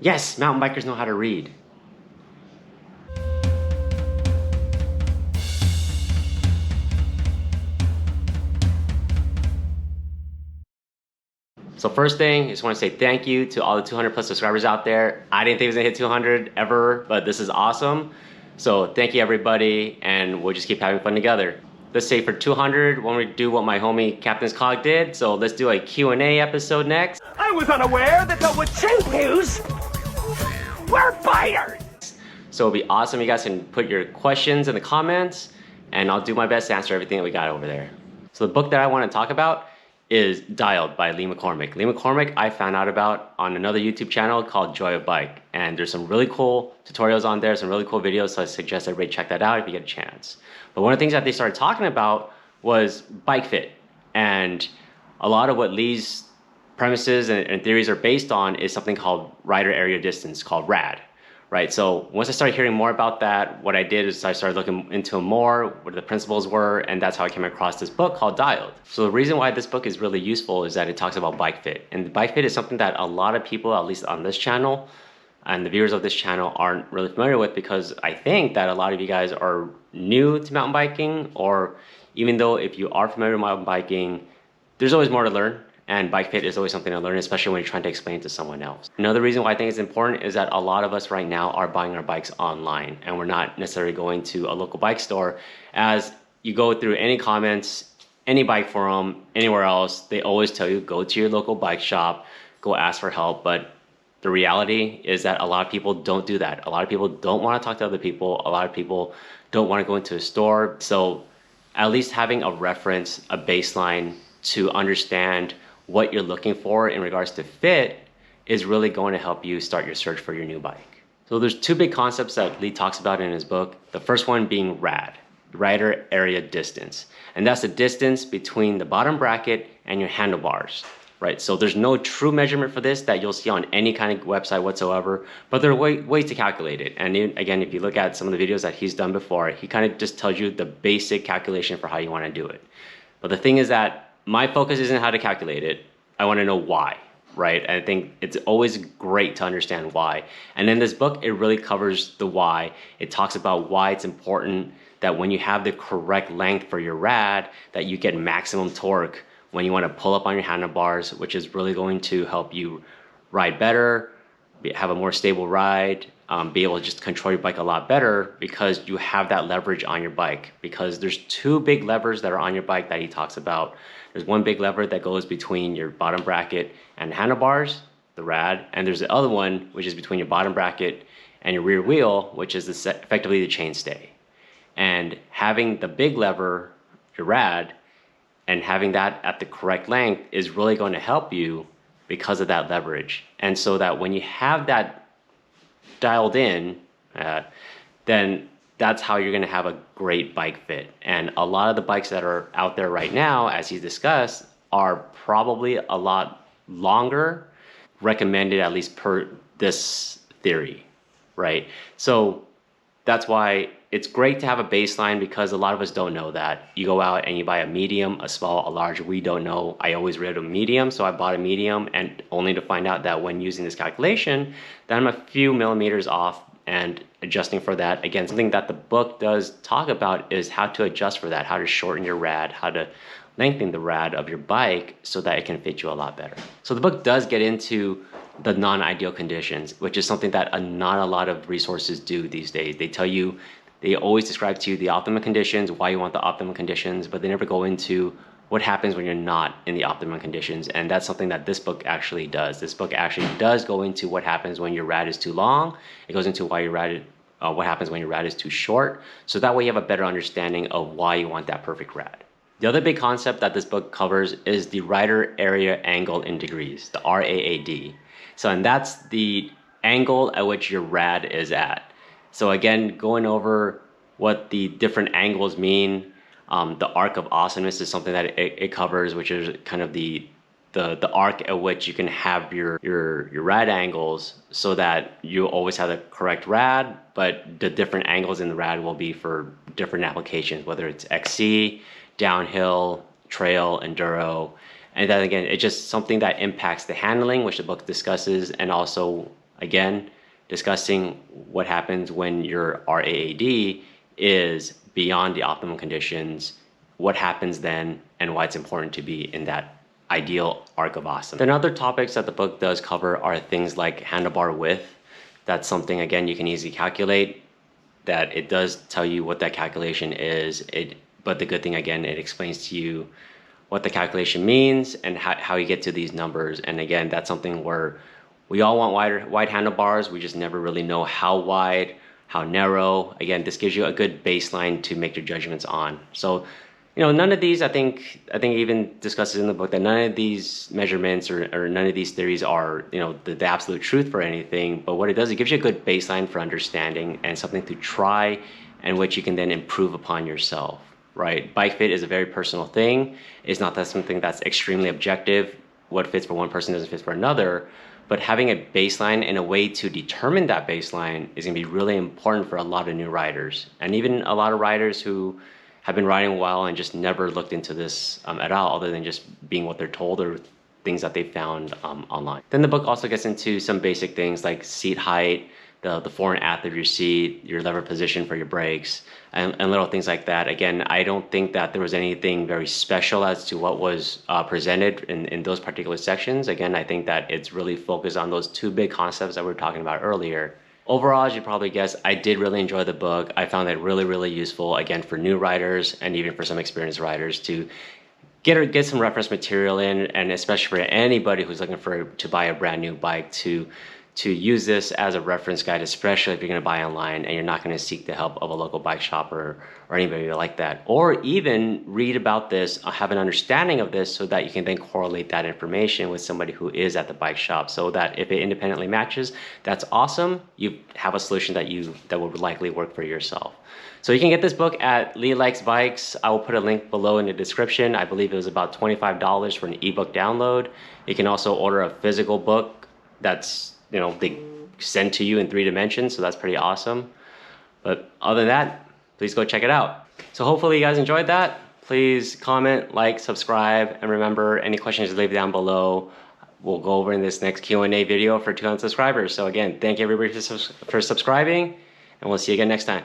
Yes, mountain bikers know how to read. So first thing, I just want to say thank you to all the 200 plus subscribers out there. I didn't think it was gonna hit 200 ever, but this is awesome. So thank you everybody, and we'll just keep having fun together. Let's say for 200, when we do what my homie Captain's Cog did, so let's do a Q&A episode next. I was unaware that the Wachunkus were fighters! So it'll be awesome. You guys can put your questions in the comments, and I'll do my best to answer everything that we got over there. So the book that I want to talk about is Dialed by Lee McCormack. Lee McCormack I found out about on another YouTube channel called Joy of Bike, and there's some really cool tutorials on there, some really cool videos, so I suggest everybody check that out if you get a chance. But one of the things that they started talking about was bike fit, and a lot of what Lee's premises and theories are based on is something called rider area distance, called RAAD. Right, so once I started hearing more about that, what I did is I started looking into more, what the principles were, and that's how I came across this book called Dialed. So the reason why this book is really useful is that it talks about bike fit. And the bike fit is something that a lot of people, at least on this channel, and the viewers of this channel aren't really familiar with, because I think that a lot of you guys are new to mountain biking, or even though if you are familiar with mountain biking, there's always more to learn. And bike fit is always something to learn, especially when you're trying to explain it to someone else. Another reason why I think it's important is that a lot of us right now are buying our bikes online, and we're not necessarily going to a local bike store. As you go through any comments, any bike forum, anywhere else, they always tell you go to your local bike shop, go ask for help. But the reality is that a lot of people don't do that. A lot of people don't want to talk to other people. A lot of people don't want to go into a store. So at least having a reference, a baseline to understand what you're looking for in regards to fit is really going to help you start your search for your new bike. So there's two big concepts that Lee talks about in his book. The first one being RAAD, rider area distance. And that's the distance between the bottom bracket and your handlebars, right? So there's no true measurement for this that you'll see on any kind of website whatsoever, but there are ways to calculate it. And again, if you look at some of the videos that he's done before, he kind of just tells you the basic calculation for how you want to do it. But the thing is that my focus isn't how to calculate it. I want to know why, right? And I think it's always great to understand why. And in this book, it really covers the why. It talks about why it's important that when you have the correct length for your RAAD, that you get maximum torque when you want to pull up on your handlebars, which is really going to help you ride better, have a more stable ride, be able to just control your bike a lot better, because you have that leverage on your bike. Because there's two big levers that are on your bike that he talks about. There's one big lever that goes between your bottom bracket and handlebars, the RAAD, and there's the other one which is between your bottom bracket and your rear wheel, which is effectively the chainstay. And having the big lever, your RAAD, and having that at the correct length is really going to help you because of that leverage. And so that when you have that dialed in, then that's how you're going to have a great bike fit. And a lot of the bikes that are out there right now, as he's discussed, are probably a lot longer, recommended at least per this theory, right? So that's why it's great to have a baseline, because a lot of us don't know that. You go out and you buy a medium, a small, a large. We don't know. I always read a medium, so I bought a medium, and only to find out that when using this calculation, that I'm a few millimeters off, and adjusting for that. Again, something that the book does talk about is how to adjust for that, how to shorten your RAAD, how to lengthen the RAAD of your bike so that it can fit you a lot better. So the book does get into the non-ideal conditions, which is something that not a lot of resources do these days. They tell you, they always describe to you the optimum conditions, why you want the optimum conditions, but they never go into what happens when you're not in the optimum conditions. And that's something that this book actually does. This book actually does go into what happens when your RAAD is too long. It goes into why your RAAD, what happens when your RAAD is too short. So that way you have a better understanding of why you want that perfect RAAD. The other big concept that this book covers is the rider area angle in degrees, the RAAD. So, and that's the angle at which your RAAD is at. So again, going over what the different angles mean. The arc of awesomeness is something that it covers, which is kind of the arc at which you can have your RAAD angles, so that you always have the correct RAAD, but the different angles in the RAAD will be for different applications, whether it's XC, downhill, trail, enduro. And then again, it's just something that impacts the handling, which the book discusses, and also Again, discussing what happens when your RAAD is beyond the optimum conditions, what happens then, and why it's important to be in that ideal arc of awesome. Then other topics that the book does cover are things like handlebar width. That's something, again, you can easily calculate, that it does tell you what that calculation is. But the good thing, again, it explains to you what the calculation means and how you get to these numbers. And again, that's something where we all want wide handlebars. We just never really know how wide, how narrow. Again, this gives you a good baseline to make your judgments on. So, you know, none of these, I think even discusses in the book that none of these measurements or none of these theories are, you know, the absolute truth for anything. But what it does, it gives you a good baseline for understanding and something to try and which you can then improve upon yourself, right? Bike fit is a very personal thing. It's not that something that's extremely objective. What fits for one person doesn't fit for another. But having a baseline and a way to determine that baseline is going to be really important for a lot of new riders. And even a lot of riders who have been riding a while and just never looked into this at all, other than just being what they're told or things that they found online. Then the book also gets into some basic things like seat height, the fore and aft of your seat, your lever position for your brakes, and little things like that. Again, I don't think that there was anything very special as to what was presented in those particular sections. Again, I think that it's really focused on those two big concepts that we were talking about earlier. Overall, as you probably guess, I did really enjoy the book. I found it really, really useful, again, for new riders and even for some experienced riders to get some reference material in, and especially for anybody who's looking to buy a brand new bike to use this as a reference guide, especially if you're going to buy online and you're not going to seek the help of a local bike shop or anybody like that. Or even read about this, have an understanding of this so that you can then correlate that information with somebody who is at the bike shop, so that if it independently matches, that's awesome. You have a solution that would likely work for yourself. So you can get this book at LeeLikesBikes. I will put a link below in the description. I believe it was about $25 for an ebook download. You can also order a physical book that's, you know, they send to you in 3 dimensions, so that's pretty awesome. But other than that, please go check it out. So hopefully you guys enjoyed that. Please comment, like, subscribe, and remember, any questions, leave down below. We'll go over in this next Q&A video for 200 subscribers. So again, thank you everybody for subscribing, and we'll see you again next time.